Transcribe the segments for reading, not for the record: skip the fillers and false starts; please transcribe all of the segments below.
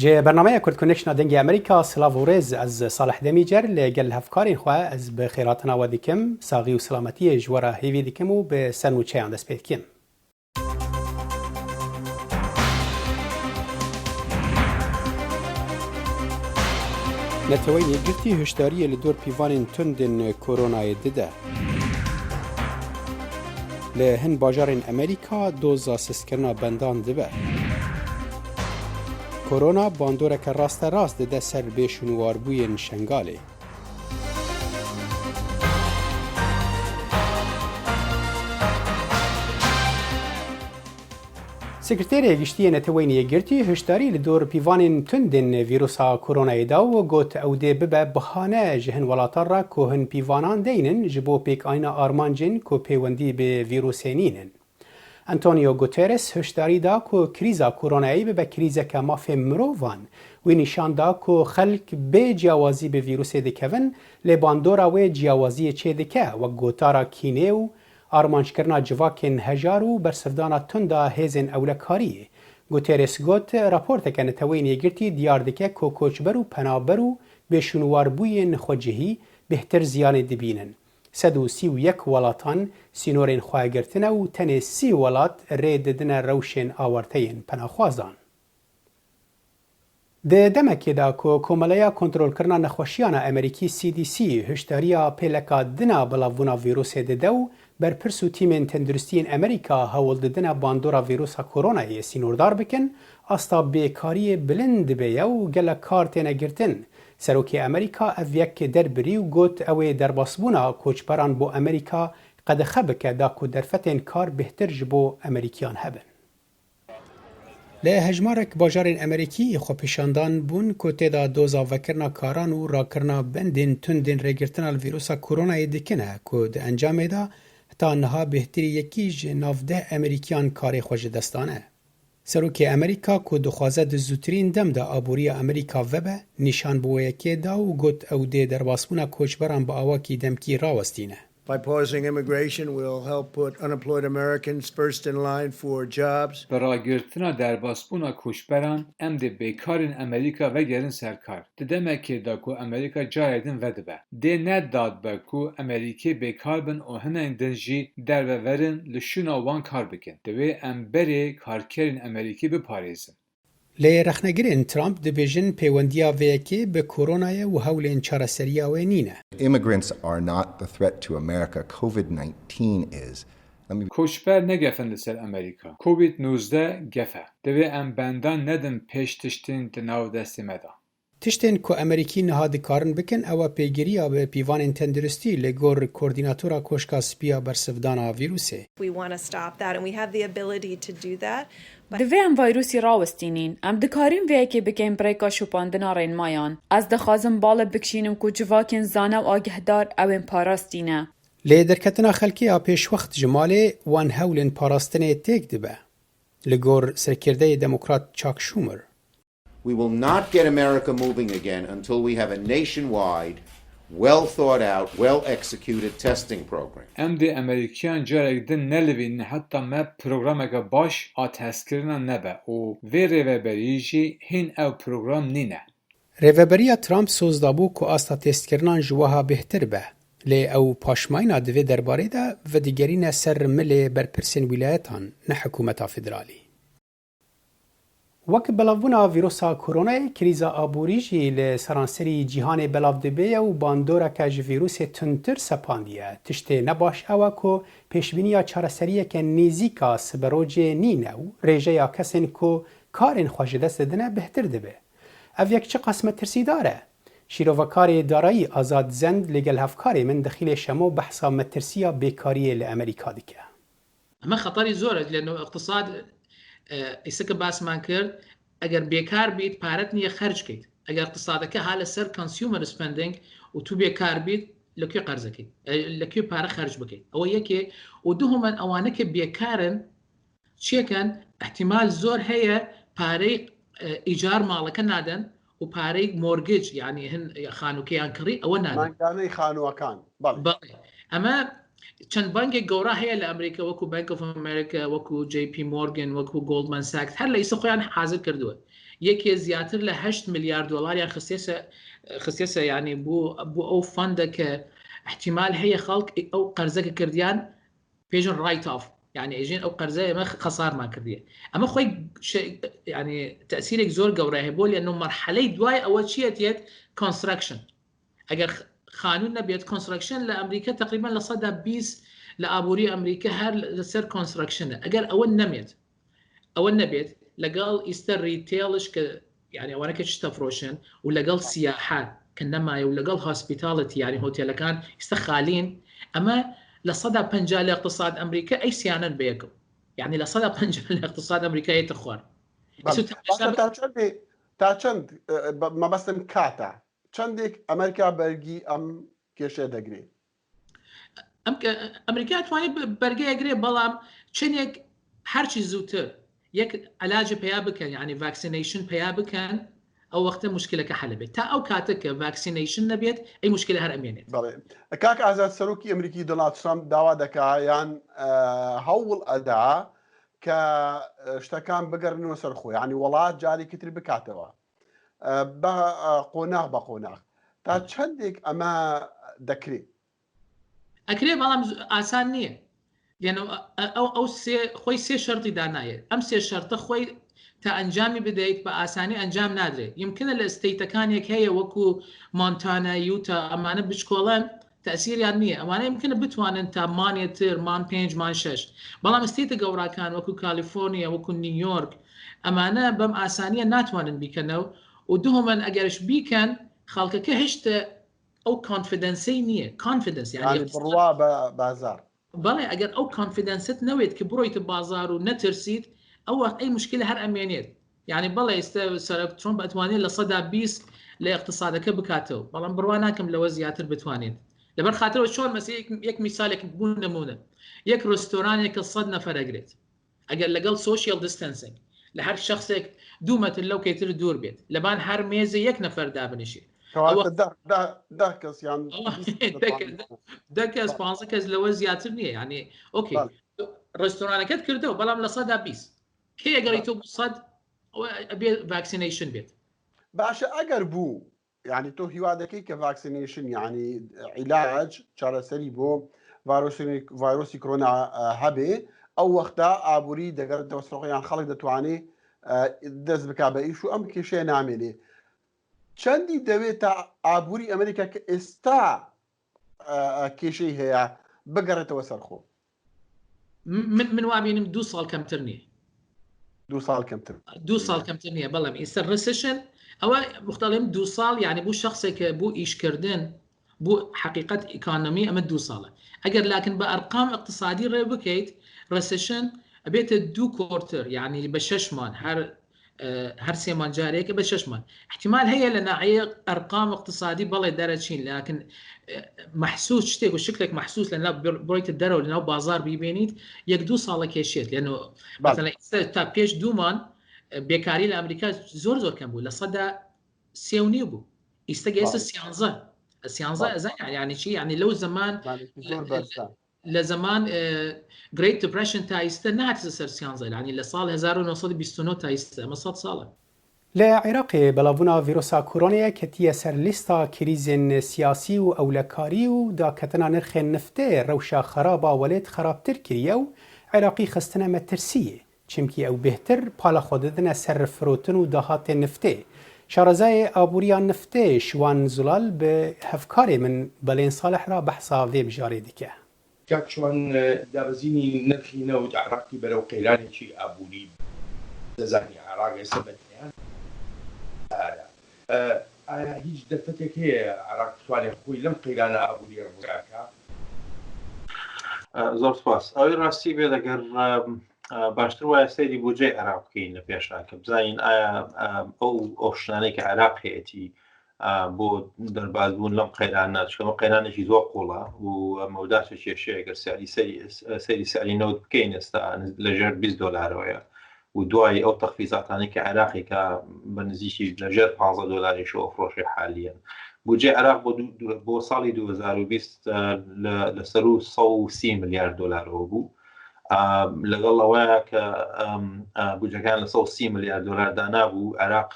جه برنامه کرد کنکشن دنگی امریکا سلاوورز از صالح دمیجر لگل هفکارین خواه از به خیراتنا و دیکم ساقی و سلامتی جوارا هیوی دیکم و به سنوچه اندس پید کم. نتوین یکگرتی هشداری لدور پیوان تندن کورونای دیده. لهن باجارین امریکا دوزا سسکرنا بندان دبه. کرونا باندوره که راست ده سر بیشونوار بوین شنگاله. سکرتری گشتی نتوینی گرتی هشداری لدور پیوان تندن ویروسا کرونا دا و گوت اوده ببه بحانه جهن ولاتر را که هن پیوانان دینن جبو پیک آینا آرمانجن که پیوندی به ویروسینینن. انتونیو گوترس هشداری دا که کریزا کرونایی به کریزا که مافی مرووان و نشان دا که خلق به جیاوازی به ویروس دکون لباندورا و جیاوازی چه دکه و گوتارا کینه و آرمانش کرنا جواکن هجار و برسفدانا تندا هزین اولکاریه. گوترس گوت راپورت که نتوینی گرتی دیار دکه که کوچبر و پنابر و بشونوار بوین خوجهی بهتر زیان دبینن. 131 ولاتان سینورین خواهگرتنه و تنه 30 ولات رید دنه روشن آورتین پناخوازان. ده دمکی دا که کمالیا کنترول کرنا نخوشیان امریکی CDC هشداریا پیلکا دنا بلاوونا ویروس ده و بر پرسو تیمین تندرستین امریکا هول دنا باندورا ویروسا کورونای سینوردار بکن استا بیکاری بلند بیا و گل کارتین گرتن. سروکی امریکا اویک دربری و گوت اوی درباسبونا کوچبران بو امریکا قد خبکه دا که درفتین کار بهتر جبو امریکیان هبن. له هجمارک باجارین امریکی خو پیشاندان بون که تیدا دوزا وکرنا کاران و راکرنا بندین تندین رگرتن الویروسا کورونای دکنه که ده انجام دا تا نها بهتری یکیج نافده امریکیان کاری خوش دستانه. سروکی امریکا که دخوازه ده زودترین دم ده آبوری امریکا وبه نشان بویه که دا و گوت او ده در باسمونا کوچبران با آواکی دمکی راوستینه. By pausing immigration, we'll help put unemployed Americans first in line for jobs. برای گرتنا در باسپونا کوشبران ام ده بیکارین امریکا و گرن سرکار. ددمه که دا کو امریکا جایدن ودبه. ده ند داد با کو امریکی بیکار بن و هنه اندنجی در ورن لشونا وان کار بکن. دوی ام بری کارکرین امریکی بپاریزن. لی رخنگرین ترامپ دبیجن پیوندیا ویکی به کورونای و هولین چارەسەرییا وینینه. Immigrants are not the threat to America. COVID-19 is. کوشبر نگفن لسر امریکا. کووید 19 گفه. دوی ام بندان ندن پیش تشتین دناو دستی مدا. تشتین که امریکی نهاد کارن بکن او پیگیری به پیوان تندرستی لگور کوردیناتورا کوشکا سپیا برسفدانا ویروسه. We want to stop that and we have the ability to do that. دوی ام ویروسی راوستینین ام دکاریم وی که بکن بریکا شوپاندنا رین مایان از دخوازم بالا بکشینم که جواکن زانه و آگهدار او ام پاراستینه. لی درکتنا خلکی پیش وقت جمالی وان هولین پاراستنه تیک دبه. لگور سرکرده دموکرات چاک شومر. We will not get America moving again until we have a nationwide, well-thought-out, well-executed testing program. ام ده امریکیان جارک دن نلوین حتی ما پروگرامک باش آتست کرنا نبه و وی ریوبریجی هین او پروگرام نینه. ریوبریا ترامپ سوزدابو که آستا تست کرنان جواها بهتر به. لی او پاشماینا دوی درباره ده و دیگرین سر ملی برپرسین ولایتان نه حکومتا فدرالی. وک بلاوونا ویروسا کرونا کریزا آبوریجی لسرانسری جیهان بلاو دبیه و باندورا کج ویروس تنتر سپاندیه تشته نباش اوه که پیشبینیا چارەسەریه که نیزیکا سبروج نینه و ریجه یا کسین که کارین خوش دست دنه بهتر دبه. او یک چه قسمت ترسی داره؟ شیروکاری دارایی آزاد زند لگل هفکاری من دخیل شمو بحثا مترسیا بیکاری لامریکا دیگه. اما خطری زوره لانه اقتصاد ایسک باس مان کرد اگر بیکار بید پارت نیه خرج کید اگر اقتصاد که حال سر کنسیومر اسپندینگ و تو بیکار بید لکی قرض کید لکی پاره خرج بکید او یکی و دوهم اوانه که بیکارن چیه کن احتمال زور هي پاره ایجار مالک نادن و پاره مورگیج یعنی هن خانوکیان کری او نادن من کانی خانوکان بله اما چند بانک گورا هي لامریکا وکو بانک اف امریکا وکو جی پی مورگان وکو گولدمان ساکس هر لیس خویان حاضر کردوه یەکێ زیاتر لە 8 میلیارد دۆلاریان خستێسە یعنی بۆ ئەو فەندە کە احتیمال هەیە خەڵک ئەو قەرزەکە کردیان پێژن ڕایت ئاف یعنی ئێژین ئەو قەرزە ئێمە خەسارمان کردیە ئەمە خۆی ینی تەسیرێک زۆر گەورە هەیە بۆ لەنەوە مەرحەلەی دوای ئەوە چیەتێت کۆنستراکشن ئەگەر خانوون نەبێت کۆنستراکشن لە ئەمریکا تقریبا لە 120 لە ئابووری ئەمریکا هەر لەسەر کۆنستراکشنە ئەگەر ئەوە نەبێت لەگەڵ ئیستە ریتێڵش کە یعنی ئەوانە کە شتە فرۆشن و لەگەڵ سیاحات کە نەمایە و لەگەڵ هۆسپیتاڵەتی یعنی هۆتێلەکان ئیستە خالین ئەمە لە 150 لە اقتصاد ئەمریکا ئەی سیانن بەیەکەوە یعنی لە 150 لە اقتصاد ئەمریکا هەیەتە خوار تا چەند مەبەستم کاتە چەندێک ئەمریکا بەرگی ئەم کێشە دەگرێت ئەمریکا توانێت بەرگەیەگرێ بەڵام چنێک هەرچی زووتر یەک علاجە پیا بکەن یعنی ڤاکسینەیشن پیا بکەن ئەو وەختە مشکلەکە حەل بێت تا ئەو کاتە کە ڤاکسینەیشن نەبێت ئەی مشکلە هەر ئەمێنێت کاک ئازاد سەرۆکی ئەمریکی دۆنالد ترامپ داوا دەکا یان هەوڵ ئەدا کە شتەکان بگەڕنەوە سەر خۆی ینی وڵات جارێکتر بکاتەوە بە قۆناغ تا چەندێک ئەمە دەکرێت ئەکرێ بەڵام ئاسان نییە ئەو خۆی سێ شەرتی دانایە ئەم سێ شەرتە خۆی تا ئەنجامی بدەیت بە ئاسانی ئەنجام نادرێت یمکنە لە ئستەیتەکانێک هەیە وەکو مۆنتانا یوتا ئەمانە بچکۆڵەن تەسیریان نییە ئەمانە یمکنە بتوانن تا مانێتر مان 5 مان 6 بەڵام ئستەیتە گەوراکان وەکو کالیفۆرنیا وەکو نیویۆرک ئەمانە بەم ئاسانیە ناتوانن بیکەنەوە و دووهمەن ئەگەرش بیکەن خەڵکەکە هێشتا ئەو کۆنفیدەنسی نییە کۆنفیدەنس یعنی بڕوا بە بازار بەڵێ ئەگەر ئەو کۆنفیدەنست نەوێت کە بڕۆیتە بازار و نەترسیت ئەو وەخت ئەی مشکلە هەر ئەمێنێت یعنی بەڵێ ئێستا سەرۆک ترۆمپ ئەتوانێت لە 120 لە اقتصادەکە بکاتەوە بەڵام بڕوا ناکەم لەوە زیاتر بتوانێت لەبەر خاطرەوە چۆن مەسەی یەک میسالێک بوون نمونە یەک ڕستۆرانێکە 100 نەفەر ئەگرێت ئەگەر لەگەڵ سوشیال دیستانسینگ لە هەر شخصێک 2 مەتر لەو کەیتر دوور بێت لەبان هەر مێزە یەک نەفەر دابنیشێت دەکەس 15 کەس لەوە زیاتر نییە ینی ئۆکێ ڕستۆرانەکەت کردەوە بەڵام لە 120 کێ ئەگەری تۆ 100 ڤاکسینەیشن بێت باشە ئەگەر بوو یعنی تۆ هیوا دەکەی کە ڤاکسینەیشن یعنی عیلاج چارەسەری بۆ ڤایرۆسی کۆرۆنا هەبێ ئەو وەختە ئابووری دەگەڕێتەوە سەرۆخیان خەڵک دەتوانێت دەست بک بە ئیش و ئەم کێشەیە نامێنێ چەندی دەوێت تا ئابووری ئەمریکا کە ئێستا کێشەی هەیە بگەڕێتەوە سەرخۆ من وابینم 2 ساڵ کەمتر نییە 2 ساڵ کەمتر نییە بەڵام ئێستا ڕسشن ئەوە مختەڵیم 2 ساڵ یعنی بوو شخصێکە بوو ئیشکردن بوو حقیقت ئیکانۆمی ئەمە 2 ساڵە ئەگەر لاکن بە ئەرقام اقتصادی ڕێ بکەیت ڕسشن ئەبێتە 2 کۆرتر یعنی بە 6 مان هەر 3 مان جارێکە بە 6 مان احتیمال هەیە لە ناحیە ئەرقام اقتصادی بەڵێ دەرەچین لاکن محسوس شتێک و شکلێک محسوس لەناو بڕۆیتە دەرەوە لەناو بازار بیبێنیت 1-2 ساڵە کێشێت لەنەوە تا پێش 2 مان بێکاری لە ئەمریکا زۆر کەم بوو لە 3.9 بوو ئیستەگەیسە 13 ئەزان یعنی چی یعنی لەو زمان لە زمان Great Depression تا ئیستە نهاتە سەر 13 یعنی لە ساڵ 1929 تا ئیستە ئەمە 100 ساڵە لە عێراقی بەڵاوبوونا ڤیرۆسا کۆرۆنەیە کەتیە سەر لیستا کریزên سیاسی و ئەولەکاری و داکەتنا نرخێن نفتê rewşa xeraba welêt xerabtir kiriye û عێراقی xistina metirsiye çimkî ew bêhtir pala xwe didine ser firotin û dahatê niftê şarezayê abûriya niftê Şiwan Zilal bi hevkarê min Belên Salih ra behsa vê mijarê dike. کاک شوان دابەزینی نرخی نەوت عێراقی بەرەو قەیرانێکی ئابووری دەزانی عێراق ئێستا بەتیان ئایا هیچ دەرفەتێک هەیە عێراق بتوانێت خۆی لەم قەیرانە ئابووری ڕزگارکە؟ زۆر سپاس ئەوەی ڕاستی بێت ئەگەر باشتر وایە سەیری بودجەی عێراق بکەین لە پێشا کە بزانین ئایا ئەو شتانەی کە عێراق هەیەتی بۆ دەربازبوون لەم قەیرانە چکەمە قەیرانێکی زۆر قوڵە و مەوداتە کێشەیەگەر سەیری سیالی نەوت بکەین ئێستا لەژێر $20 و دوای ئەو تەخفیزاتانی کە عێراقی کە بە نزیکی لەژێر $15 شەوە فرۆشی حالیان بودجێ عێراق بۆ ساڵی 2020 لەسەر $130 ملیارد بوو لەگەڵ ئەوەیە کە بودجەکان لە 130 ملیار دلار دانابوو عێراق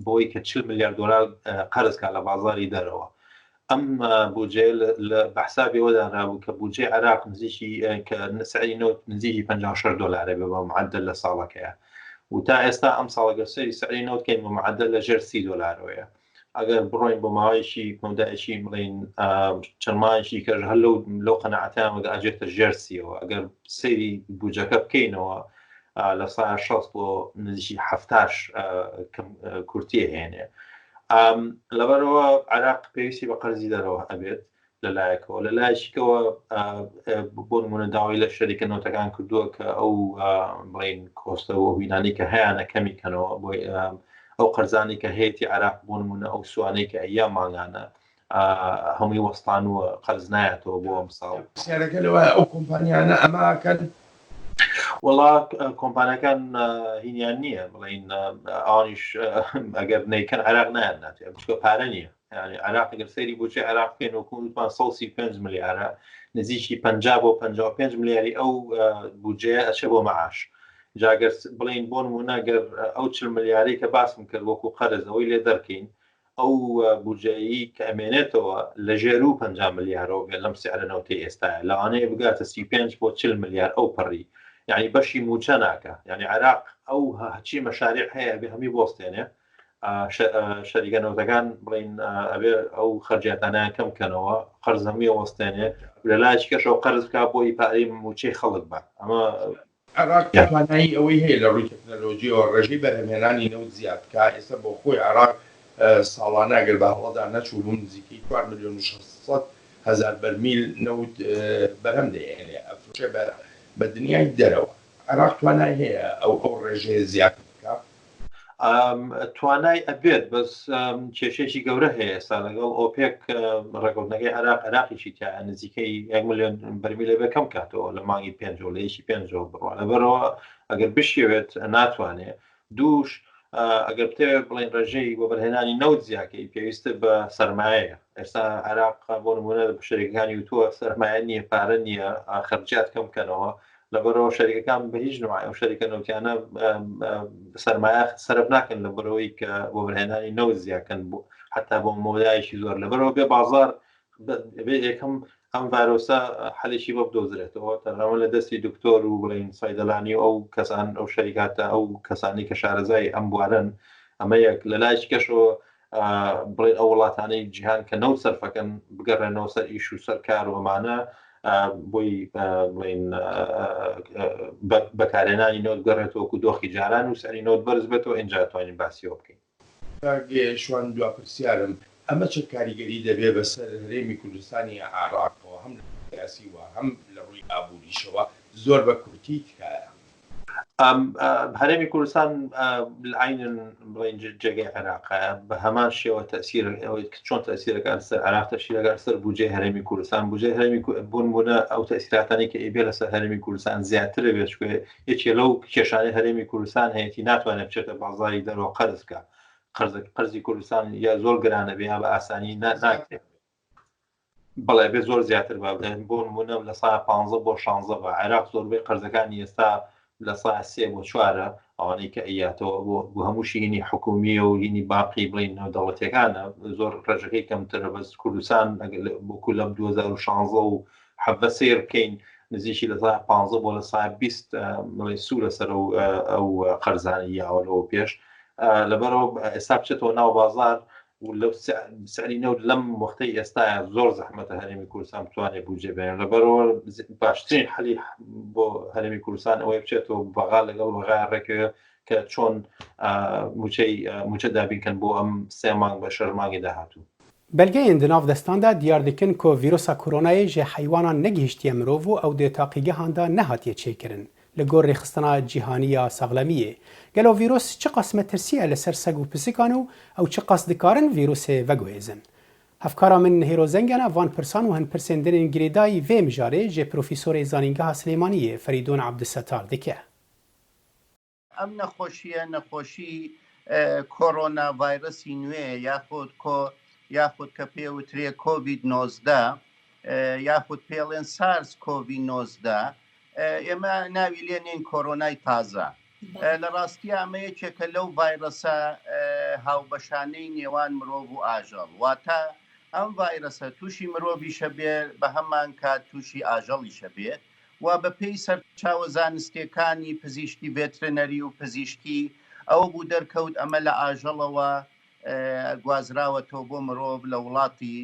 بۆی کە 40 ملیار دلار قەرزکا لە بازاری دەرەوە ئەم بودجێ لە بەحسابی ئەوەدانابوو کە بودجێ عێراق نزیکی کە سعری نەوت نزیکی 56 دلارە بێ بە معدل لە ساڵەکەیە و تا ئێستا ئەم ساڵەکە سەری سعری نەوت کەین بە معدل لە ژێر 30 دلارەوەیە ئەگەر بڕۆین بۆ ماوەیەکی کۆمەڵایەکی بڵین چەند مایەکی کە هەر لەو قەناعەتیان ئاجێتە ژێر 30ەوە ئەگەر سەیری بودجەکە بکەینەوە لە سایە 60 بۆ نزیکی 70 کورتیە هێنێ لەبەرەوە عێراق پێویستی بە قەرزی دەرەوە ئەبێت لەلایەکەوە لەلایەکەوە بۆ نمونە داوای لە شەریکە نەوتەکان کردووە کە ئەو بڵین کۆستەوە بینانی کە هەیەە کەمی کەنەوە بۆی ئەو قەرزانی کە هەیەی عێراق بۆ نمونە ئەو سوانەی کە ئەیام ماگانە هەمووی وەستانوە قەرز نایەتەوە بۆ ئەم ساڵ پرسیارەکە لەوە ئەو کۆمپانیانە ئەماکەن وڵا کۆمپانیەکان هینیان نییە بڵین ئەوانیش ئەگەر نەیکەن عێراق نایان ناتێت بچکە پارە نییە یعنی عێراق ئەگەر سەیری بودجێ عێراق بکەین وەکووتمان 135 ملیارە نزیکی 50 بۆ 55 ملیاری ئەو بودجێ ئەچێ بۆ مەعاش جاگەر بڵین بۆ نمونە گەر ئەو 40 ملیارەی کە باسم کرد وەکو قەرز ئەوەی لێ دەرکەین ئەو بودجەیی کە ئەمێنێتەوە لە ژێر و 50 ملیارەوە بێت لەم سعرە نەوتەی ئێستاە لەوانەیە بگاتە 35 بۆ 40 ملیار ئەو پەڕی یعنی بەشی موچە ناکە یعنی عێراق ئەو هەچی مەشاریع هەیە بێ هەمی بۆستێنێ شەریکە نەوتەکان بڵین ئەبێ ئەو خەرجیاتانیان کەم بکەنەوە قەرز هەمووی وەستێنێ لەلایەکی کەشەوە قەرز بکات بۆی پارەی موچەی خەڵک بە ئەمە عێراق توانایی ئەوەی هەیە لە ڕووی تەکنەلۆژیەوە ڕێژەی بەرهەمهێنانی نەوت زیاد بکە ئێستا بۆ خۆی عێراق ساڵانە ئەگەر بە هەڵەدا نەچوو بوو نزیکەی 4 ملیۆن و 600 هەزار بەرمیل نەوت بەرهەم دەهێنێ ئەفرۆشێ بە دنیای دەرەوە عێراق توانای هەیە ئەو ڕێژەیە زیاد بکە توانای ئەبێت بەس کێشێکی گەورە هەیە ئێستا لەگەڵ ئۆپێک ڕێکەوتنەکەی عێراقیشی تا نزیکەی 1 ملیۆن بەرمیلە بێ کەم کاتەوە لە مانگی 5 لە یەکی 5 بڕوە لەبەرەوە ئەگەر بشێوێت ناتوانێت دووش ئەگەر بتەوێت بڵین ڕێژەی بۆ بەرهێنانی نەوت زیاکەی پێویستە بە سەرمایەیە ئێستا عێراق بۆ نمونە شەریکەکانی وتووە سەرمایە نییە پارە نییە خەرجیات کەم بکەنەوە لەبەرەوە شەریکەکان بە هیچ نوعی ئەو شەریکە نەوتیانە سەرمایە سەرف ناکەن لە بەرەوەی کە بۆ بەرهێنانی نەوت زیاکەن بوو حتا بۆ مۆدایەکی زۆر لەبەرەوە بێ بازار بێ یەکەم ئەم ڤایرۆسە حەلێکی بۆ بدۆزرێتەوە تەنانەت لە دەستی دکتۆر و بڵین سایدەلانی ئەو کەسان ئەو شەریکاتە ئەو کەسانی کە شارەزای ئەم بوارن ئەمە یەک لە لایەکی کەشەوە بڵێن ئەو وڵاتانەی جیهان کە نەوت سەرفەکەن بگەڕێنەوە سەر ئیش و سەر کار و ئەمانە بۆی بڵین بەکارهێنانی نەوت گەڕێتەوە دۆخی جاران و سەری نەوت بەرز بێتەوە ئینجا توانین باسیەوە بکەین شوان دوا پرسیارم ئەمە چه کاریگەری دەبێ بەسەر هەرێمی کوردستانی عێراقەوە هەم لە سیاسی وە هەم لە ڕووی ئابووریشەوە زۆر بە کورتی تکایە هەرێمی کوردستان عینن بڵین جێگەی عێراقە بە هەمان شێوە تەسیر چۆن تەسیرەکان سەر عێراق تەسیرەکان سەر بودجێ هەرێمی کوردستان بودجێ هەرێمی بوونە ئەو تەسیراتانی کە ئێبێ لەسەر هەرێمی کوردستان زیاتر بێت یەکێ لەو کێشانەی هەرێمی کوردستان هەیەی ناتوانێت بچێتە بازاری دەرەوە قەرز بکە قەرزی کوردستان یا زۆر گرانە بێ یا بە ئاسانی ناکرێت بەڵێ بێ زۆر زیاتر بۆ نمونە لە سا 15 بۆ 16 بە عێراق زۆربەی قەرزەکانی ئێستا لە سا 3 بۆ 4 ئەوانەی کە ئەیاتەوە بۆ هەمووشی هینی حکومیە و هینی باقی بڵین دەوڵەتەکانە زۆر ڕێژەکەی کەمترە بەس کوردستان بۆکو لەم 2016 و حەڤە سیر بکەین نزیکی لە سا 15 بۆ لە سا 20 سوورە سەر ئەو قەرزانە یاوەلەوە پێش لەبەرەوە ئێستا بچێتەوە ناو بازار و لەو سعری نەوت لەم وەختەی ئێستاە زۆر زەحمەتە هەرێمی کوردستان بتوانێت بودجێ بێنێت لەبەرەوە باشترین حەلی بۆ هەرێمی کوردستان ئەوەی بچێتەوە بەغا لەگەڵ بەغای ڕێکەوە کە چۆن موچە دابینکەن بۆ ئەم 3 مانگ بە 6 مانگی داهاتوو بەلگەیەن di navdestanda diyar dikin ku vîrusa koronayê ji heywanan negihîştiye mirov û ew dê taqîgehan da nehatiye çêkirin li gor rêxistina cîhaniya saxlemiyê. Gelo vîrus çi qas metirsiye li ser seg û pisikan û ew çi qas dikarin vîrusê veguhêzin. Hevkara min Hêro Zengene van pirsan û hin pirsên dinên girêdayî vê mijarê ji profîsorê zanîngeha Silêmaniyê Ferîdûn Abdisetar dike. ئەم نەخۆشیە نەخۆشی کۆرۆنا ڤایرۆسی نوێ یاخود کە پێوترێ کۆڤید 19 یاخود پێڵێن سارس کۆڤید 19 ئێمە ناوی لێنین کۆرۆنای تازە لە ڕاستی ئەمەیەکێکە لەو ڤایرۆسە هاوبەشانەی نێوان مرۆڤ و ئاژەڵ واتە ئەم ڤایرۆسە تووشی مرۆڤیشە بێ بە هەمان کات تووشی ئاژەڵیشە بێت و بە پێی سەرچاوە زانستیەکانی پزیشکی ڤێترنەری و پزیشکی ئەوە بوو دەرکەوت ئەمە لە ئاژەڵەوە گوازراوەتەوە بۆ مرۆڤ لە وڵاتی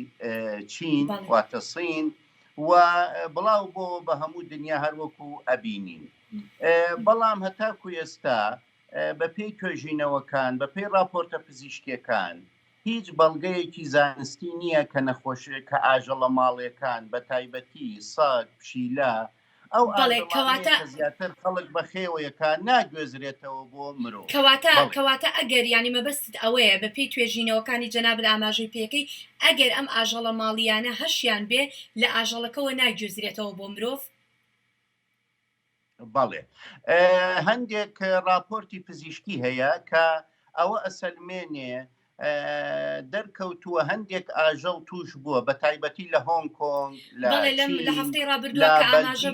چین واتە سین و بڵاو بۆ بە هەموو دنیا هەروەکو ئەبینین بەڵام هەتاکو ئێستا بە پێی توێژینەوەکان بە پێی راپۆرتە پزیشکیەکان هیچ بەڵگەیەکی زانستی نییە کە نەخۆشی کە ئاژەڵە ماڵیەکان بە تایبەتی ساگ پشیلە ئەو زیاتر خەڵک بەخێوەیەکە ناگوێزرێتەوە بۆ مرۆڤ کەواتە ئەگەر ینی مەبەست ئەوەیە بە پێی توێژینەوەکانی جەناب ئاماژەی پێەکەی ئەگەر ئەم ئاژەڵە ماڵیانە هەشیان بێ لە ئاژەڵەکەەوە ناگوێزرێتەوە بۆ مرۆڤ بەڵێ هەندێک راپۆرتی پزیشکی هەیە کە ئەوە ئەسەلمێنێ دەرکەوتووە هەندێک ئاژەڵ توش بووە بە تایبەتی لە هۆنگ کۆنگ لە هەفتەی ڕابردووە کە ئاماژە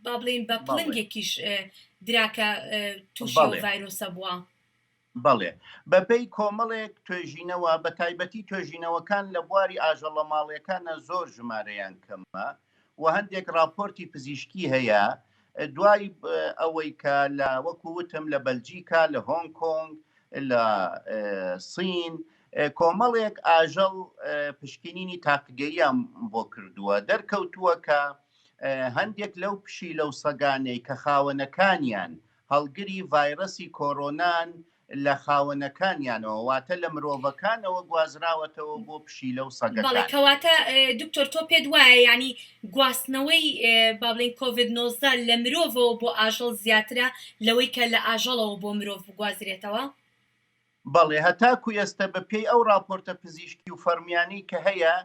با بڵین بە پڵنگێکیش دراکە تووشی ڤایرۆسە بووە بەڵێ بەپێی کۆمەڵێک توێژینەوە بە تایبەتی توێژینەوەکان لە بواری ئاژەڵە ماڵیەکانە زۆر ژمارەیان کەمە و هەندێک راپۆرتی پزیشکی هەیە دوای ئەوەی کە لە وەکو وتم لە بەلجیکا لە هۆنگ کۆنگ لە سین کۆمەڵێک ئاژەڵ پشکنینی تاقیگەییان بۆ کردووە دەرکەوتووە کە هەندێک لەو پشی لەو سەگانەی کە خاوەنەکانیان هەڵگری ڤایرۆسی کۆرۆنان لە خاوەنەکانیانەوە واتە لە مرۆڤەکانەوە گوازراوەتەوە بۆ پشی لەو سەگەکان کەواتە دکتۆر تۆ پێت وایە ینی گواستنەوەی با بڵین کۆڤید-19 لە مرۆڤەوە بۆ ئاژەڵ زیاترە لەوەی کە لە ئاژەڵەوە بۆ مرۆڤ بگوازرێتەوە بەڵێ هەتاکو ئێستا بە پێی ئەو راپۆرتە پزیشکی و فەرمیانی کە هەیە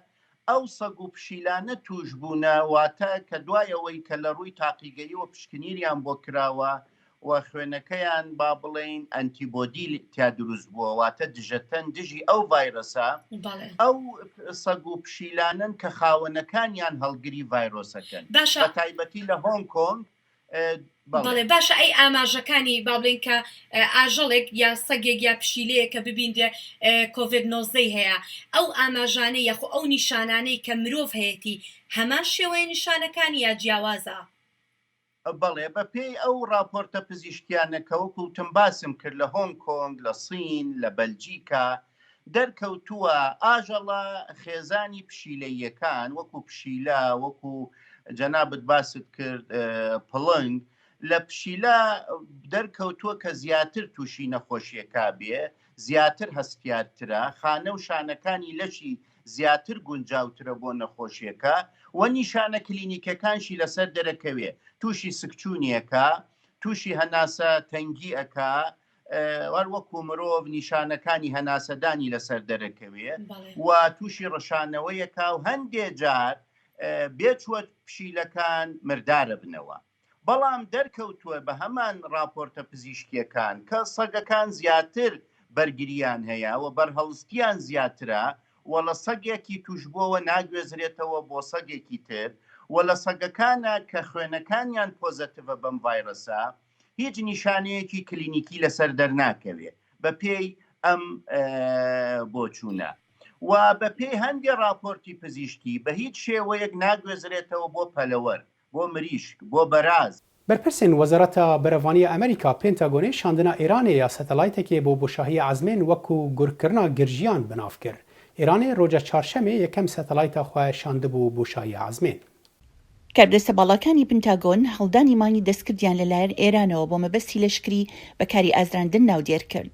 ئەو سەگ و پشیلانە توش بوونە واتە کە دوایەوەی کە لە ڕووی تاقیگەیی و پشکنیریان بۆ کراوە و خوێنەکەیان با بڵێن ئەنتیبۆدی تیا دروست بووە واتە دژەتەن دژی ئەو ڤایرۆسە ئەو سەگ و پشیلانن کە خاوەنەکانیان هەڵگری ڤایرۆسەکەن بە تایبەتی لە هۆنگ کۆنگ بەڵێ باشە ئەی ئاماژەکانی با بڵێن کە ئاژەڵێک یا سەگێک یا پشیلەیە کە ببیندێ کۆڤید-19 هەیە ئەو ئاماژانەی یاخۆ ئەو نیشانانەی کە مرۆڤ هەیەی هەمان شێوەیە نیشانەکانی یا جیاوازە بەڵێ بە پێی ئەو راپۆرتە پزیشکیانەکە وەکوتم باسم کرد لە هۆنگ کۆنگ لە سین لە بەلجیکا دەرکەوتووە ئاژەڵە خێزانی پشیلەیەکان وەکو پشیلە وەکو جەنابەت باست کرد پڵنگ لە پشیلە دەرکەوتووە کە زیاتر تووشی نەخۆشیەکە بێ زیاتر هەستیارترە خانە و شانەکانی لەشی زیاتر گونجاوترە بۆ نەخۆشیەکە و نیشانە کلینیکەکانشی لەسەر دەرەکەوێ تووشی سکچوونیەکە تووشی هەناسە تەنگیەکە وەکو مرۆڤ نیشانەکانی هەناسەدانی لەسەر دەرەکەوێ و تووشی ڕەشانەوەیەکە و هەندێ جار بێچوە پشیلەکان مردارە بنەوە بەڵام دەرکەوتووە بە هەمان راپۆرتە پزیشکیەکان کە سەگەکان زیاتر بەرگریان هەیە و بەرهەڵستیان زیاترە و لە سەگێکی توشبووەوە ناگوێزرێتەوە بۆ سەگێکی تر و لە سەگەکانە کە خوێنەکانیان پۆزەتیڤە بەم ڤایرۆسە هیچ نیشانەیەکی کلینیکی لەسەر دەرناکەوێ بە پێی ئەم بۆچوونە و بە پێی هەندێ راپۆرتی پزیشکی بە هیچ شێوەیەک ناگوێزرێتەوە بۆ پەلەوەر بۆ مریشک بۆ بەراز بەرپرسên Wezareta Berevaniya Amerîka Pentagonê şandina Îranê ya satelaytekê bû boşahiyê ezmên wekû gurkirina girjiyan binav kir. Îranê roja çarşemê yekem satelayta xwe şandibû boşahiyê ezmên. کاردەستە باڵەکانی پنتاگۆن هەڵدانی مانی دەستکردیان لەلایەن ئێرانەوە بۆ مەبەستی لەشکری بەکاری ئازراندن ناودێر کرد.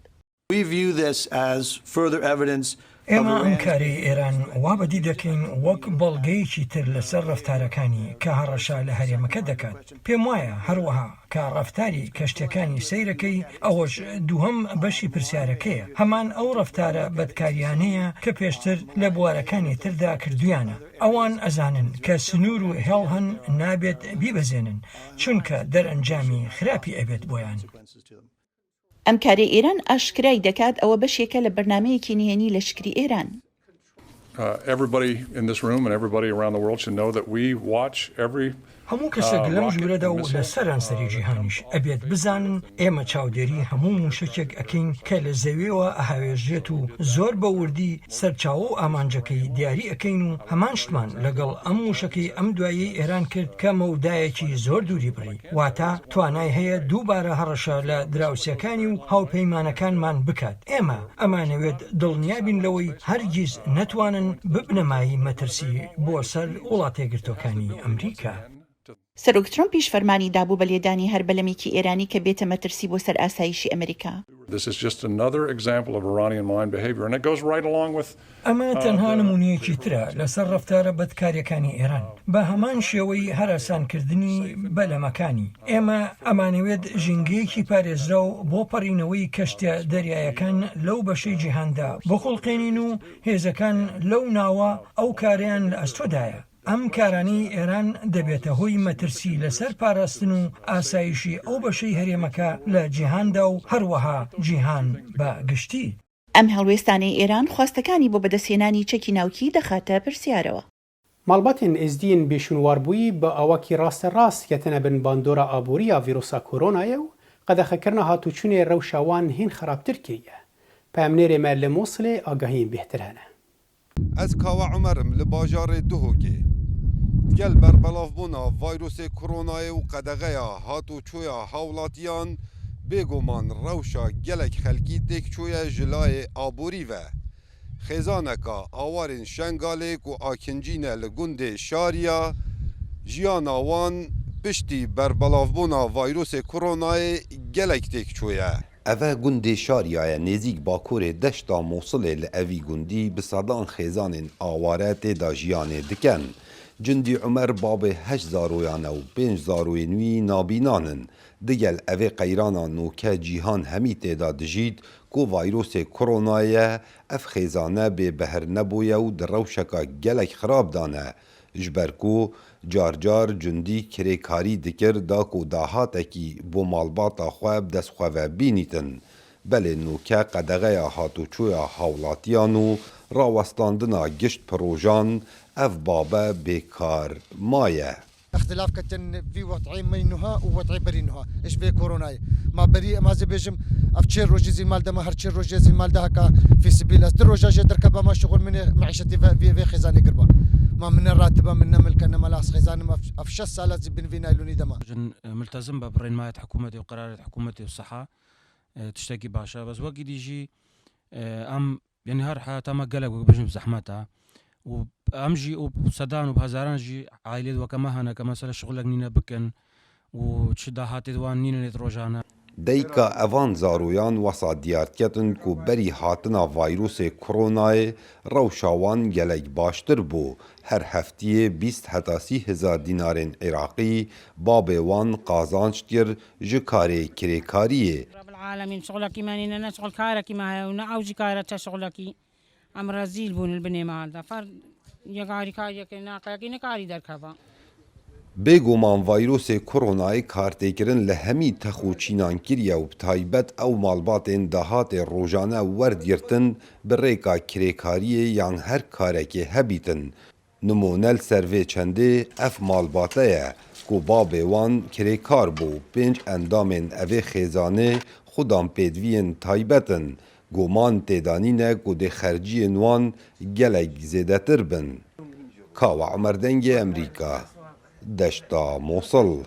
ئێمە ئەم کاری ئێران وا بەدی دەکەین وەک بەڵگەیەکی تر لەسەر ڕەفتارەکانی کە هەڕەشا لە هەرێمەکە دەکات. پێم وایە هەروەها کە ڕەفتاری کەشتەکانی سەیرەکەی ئەوەش دووهەم بەشی پرسیارەکەیە هەمان ئەو ڕەفتارە بەدکاریانەیە کە پێشتر لە بوارەکانی تردا کردویانە. ئەوان ئەزانن کە سنوور و هێڵ هەن نابێت بیبەزێنن چونکە دەرئەنجامی خراپی ئەبێت بۆیان. ئەم کارێ ئێران ئاشکرای دەکات ئەوە بەشێکە لە بەرنامەیەکی نهێنی لەشکری ئێران. هەموو کەسێک لەم ژوورەدا و لە سەرانسەری جیهانیش ئەبێت بزانن ئێمە چاودێری هەموو موشکێک ئەکەین کە لە زەویەوە ئەهاوێژێت و زۆر بە وردی سەرچاوە و ئامانجەکەی دیاری ئەەکەین و هەمان شتمان لەگەڵ ئەم موشکەی ئەم دوایی ئێران کرد کە مەودایەکی زۆر دووری بڕی واتە توانای هەیە دووبارە هەڕەشە لە دراوسەکانی و هاوپەیمانەکانمان بکات ئێمە ئەمانەوێت دڵنیابین لەوەی هەرگیز نەتوانن ببنەمایی مەترسی بۆ سەر وڵاتە یەکگرتووەکانی ئەمریکا. سەرۆک ترۆمپیش فەرمانی دابوو بە لێدانی هەر بەلەمێکی ئێرانی کە بێتە مەترسی بۆ سەر ئاسایشی ئەمریکا. ئەمە تەنها نمونەیەکی ترە لەسەر ڕەفتارە بەدکاریەکانی ئێران بە هەمان شێوەی هەراسانکردنی بەلەمەکانی ئێمە ئەمانەوێت ژینگەیەکی پارێزراو بۆ پەڕینەوەی کەشتە دەریایەکان لەو بەشەی جیهاندا بۆ خوڵقێنین و هێزەکان لەو ناوە ئەو کاریان لە ئەستۆدایە. ئەم کارانی ئێران دەبێتە هۆی مەترسی لەسەر پاراستن و ئاسایشی ئەو بەشەی هەرێمەکە لە جیهاندا و هەروەها جیهان بە گشتی. ئەم هەڵوێستانەی ئێران خواستەکانی بۆ بەدەستهێنانی چەکی ناوکی دەخاتە پرسیارەوە. مالباتên êzdiyên bêşûnwarbûyî bi awakî rasterast ketine bin bandora aboriya vîrusa koronayê û qedexekirina hatûçûnê rewşa wan hîn xerabtir kiriye. Peyamnêrê me li Mosilê agahiyên bêhtir hene. Ez Kawa Umerim li bajarê Duhokê. Gel berbelavbûna vayrosê koronayê û qedexeya hatûçûya hawlatiyan bêguman rewşa gelek xelkî têk çûye ji layê aborî ve. Xêzaneka awarên Şengalê ku akincîne li gundê Şariya jiyana wan piştî berbelavbûna vayrosê koronayê gelek têk çûye. Ev gundê Şariya nêzik bakurê deşta Mosilê li evî gundî bi sedan xêzanên aware têda jiyanê dikin. Cundî Umer babê 8 zaroyan û 5 zaroyên wî nabînanin. Digel evê qeyrana noke cîhan hemî têda dijît ku vayrosê koronayê ev xêzane bê beher nebûye û di rewşeka gelek xirab dane. Ji ber ku car car cundî kirêkarî dikir da ku dahatekî bo malbata xwe bi destxwe bînîtin. Belê noke qedexeya hatûçûya hawlatiyan û rawestandina gişt projan ev babe bêkar maye. اختلاف كتن في وضعي منها ووضعي برينها ايش بي كورونا ما بري ما زي بيجم افشير روجي مال دما هرشير روجي مال دهكا في سبيل استر روجا دركبا ما شغل من معيشتي في خزانه قربا ما من الراتبه من ملك انا ملاص خزانه ما افش السالات بن فينا لوني دما ملتزم ببرنامج حكومتي وقرارات حكومتي والصحه تشتكي باشا بس وقت يجي ام يعني هر حياتها ما قلق بجنب زحمتها وامجي وبصدان وبهزاران جي عائلة وكما هنا كمثلا شغلك نينا بكن وتشداهات دوان نينا نتروجانا دیکا اوان زارویان وسا دیارکتن کو بری هاتنا ویروس کرونای روشاوان گلک باشتر بو هر هفتیه 20 حتا 30,000 دینارین عراقی باب وان قازانشتیر جکاری کریکاریه رب العالمین شغلکی مانینا نشغل کارکی ما ونعوجی کارتا شغلکی امر زیل بون البنی مال دا فر یگاری کاری که ناقی نکاری در کبا بێگومان ڤایرۆسê koronayê kartêkirin li hemî tex û çînankiriya û bi taybet ew malbatên dahatê rojane werdigirtin bi rêka kirêkariyê yan her karekê hebîtin. Nimonel ser vê çendê ev malbate ye ku babê wan kirêkar bû 5 endamên evê xêzanê xudan pêdiviyên taybetin. Goman têdanîne ku dê xerciyên wan gelek zêdetir bin. Kawa Umerdengê Emerîka دشتا موصل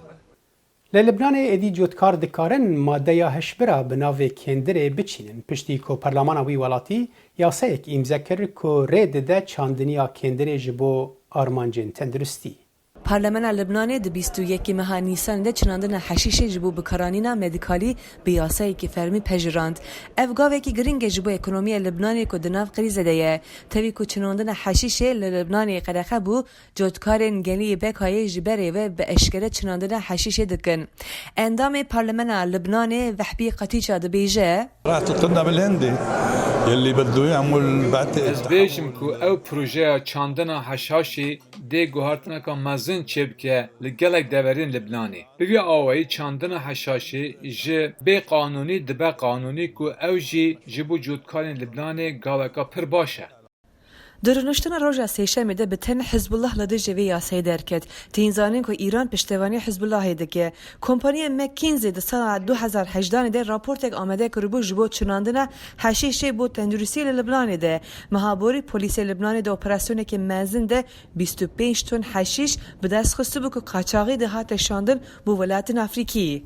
لبنان ادی جوتکار دکارن ماده هشبرا بناوی کندره بچینن پشتی کو پارلمان وی ولاتی یاسایک امضا کرد کو رد ده چاندنیا کندره جبو آرمانجن تندرستی پارلمانا لبنان د 21 ماه نیسان ده چناندن حشیش جبو بکارانینا مدیکالی بیاسایی که فرمی پژراند افگاوی که گرینگ جبو اکونومی لبنان کو دناف قریزه ده توی کو چناندن حشیش لبنان قدخه بو جوتکارن گلی بکای جبره و به اشکره چناندن حشیش دکن اندام پارلمانا لبنان وحبی قتیجه ده بیجه راح تطلنا بالهندي يلي بده يعمل بعد از بیشم کو او پروژه چاندن حشاشی ده گوهرتنا که مزن چبکه لگلک دورین لبنانی بوی آوایی چاندن حشاشی جه بی قانونی دبه قانونی کو او جی جبو جودکارین لبنانی گالکا پر باشه درنشتن روژا سێشەمێدا bi tenê Hizbullah li dijî vê yasayê derket. Tîn zanîn ku Îran piştevaniya Hizbullahê dike. Kompanya McKinsey di sala 2018 de raportek amade kiribû ji bo çinandina heşîşê bo tenduristiyê li Libnanê de. Mehaborî polîsê Libnanê de operasyonekê mezin de 25 ton heşîş bi dest xistibû ku qaçaxî de hate şandin bo welatên Afrikî.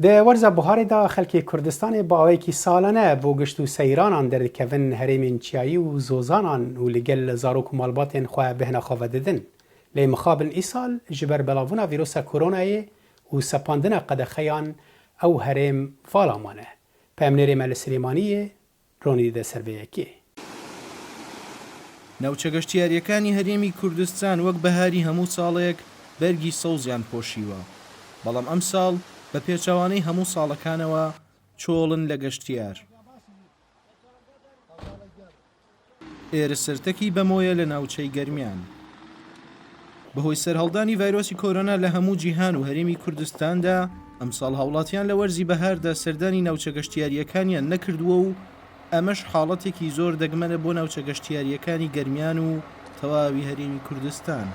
د ورزە بوهارê da xelkê Kurdistanê bawekî salane bo gişt û seyranan derdikevin herêmên çiyayî û zozanan û li gel zarok û malbatên xwe bihna xwe didin. Lê mixabin îsal ji ber belavbûna vîrusa koronayê û sepandina qedexeyan ew herêm vala mane. Pemnêrê me li Silêmaniyê ronî de serveyekê. ناوچەگەشتیاریەکانی هەرێمی کوردستان وەک بەهاری هەموو ساڵێک بەرگی سەوزیان پۆشیوە. بەڵام ئەم ساڵ بە پێچەوانەی هەموو ساڵەکانەوە چۆڵن لە گەشتیار. ئێرە سەرتەکی بەمۆیە لە ناوچەی گەرمیان. بەهۆی سەرهەڵدانی ڤایرۆسی کۆرۆنا لە هەموو جیهان و هەرێمی کوردستاندا ئەم ساڵ هاوڵاتیان لە وەرزی بەهاردا سەردانی ناوچەگەشتیاریەکانیان نەکردووە و ئەمەش حاڵەتێکی زۆر دەگمەنە بۆ ناوچەگەشتیاریەکانی گەرمیان و تەواوی هەرێمی کوردستان.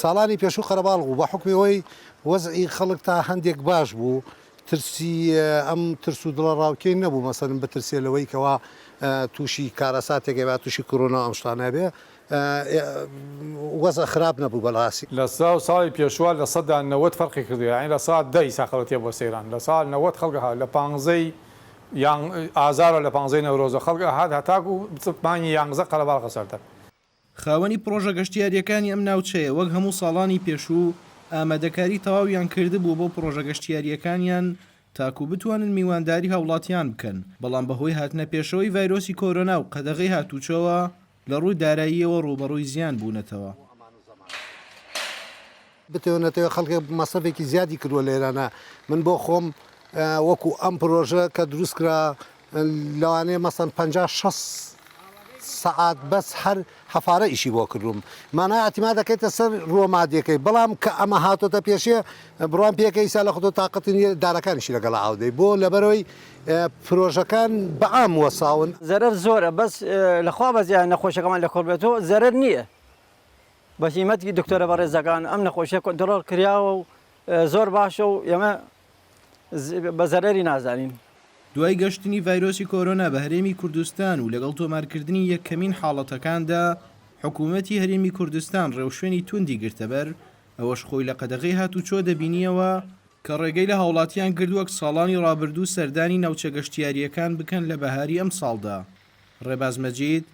ساڵانی پێشوو قەرەباڵغ و بە حکمەوەی وەزعی خەڵک تا هەندێک باش بوو ترسی ئەم ترس و دڵە ڕاوکەی نەبوو مەسەرن بە ترسێلەوەی کەوا تووشی کارەساتێکێ با تووشی کۆرۆنا ئەم شتانە بێ وەزە خراپ نەبوو بەڵاسی لە ساڵی پێشوە لە سەدا 90 فەرقی کردووە یعنی لە ساڵ 10 ساخەڵەتێ بۆ سەیران لە ساڵ 90 خەڵکە لە 15 یان ئازارە لە 15 نەورۆزە خەڵکە هات هەتاکو بچمانی 11 قەرەباڵغە سەردە. خاوەنی پرۆژە گەشتیاریەکانی ئەم ناوچەیە وەک هەموو ساڵانی پێشوو ئامادەکاری تەواویان کردبوو بۆ پرۆژە گەشتیاریەکانیان تاکو بتوانن میوانداری هاوڵاتیان بکەن بەڵام بەهۆی هاتنە پێشەوەی ڤایرۆسی کۆرۆنا و قەدەغەی هاتوچەوە لە ڕووی داراییەوە ڕوبەڕووی زیان بوونەتەوە. بتوانێتەوە خەڵک مەسەفێکی زیادی کردووە لە ئێرانە من بۆ خۆم وەکو ئەم پرۆژە کە دروست کرا لەوانەیە مەسەن 56 سعات بەس هەر هەفارە ئیشی بۆ کردوم مانای ئەتیما دەکەیتە سەر ڕۆمادیەکەی بەڵام کە ئەمە هاتۆتە پێشێ بڕوان پێکەی سا لە خۆ تااقەتی دارەکانیشی لەگەڵ ئاودەی بۆ لەبەرەوەی پرۆژەکان بەعام وەساون زەرەر زۆرە بەس لەخوا بەزیان نەخۆشەکەمان لە کۆڵبێتەوە زەرەر نییە بەسیمەتی دکتۆرە بەڕێزەکان ئەم نەخۆشیە کۆنترۆڵ کراوە و زۆر باشە و ئێمە بە زەرەری نازانین. دوای گەشتنی ڤایرۆسی کۆرۆنا بە هەرێمی کوردستان و لەگەڵ تۆمارکردنی یەکەمین حاڵەتەکاندا حکوومەتی هەرێمی کوردستان ڕێوشوێنی توندی گرتەبەر ئەوەش خۆی لە قەدەغەی هاتوچۆ دەبینیەوە کە ڕێگەی لە هاوڵاتیان کردووەک ساڵانی ڕابردوو سەردانی ناوچەگەشتیاریەکان بکەن لە بەهاری ئەم ساڵدا. ڕێباز مەجید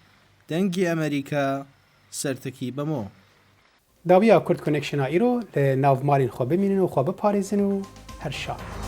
دەنگی ئەمریکا سەرتەکی بەمۆ. داویە کورد کۆنێکشنە ئیرۆ لە ناومارین خۆ بمینن و خۆ بپارێزن و هەر شاد.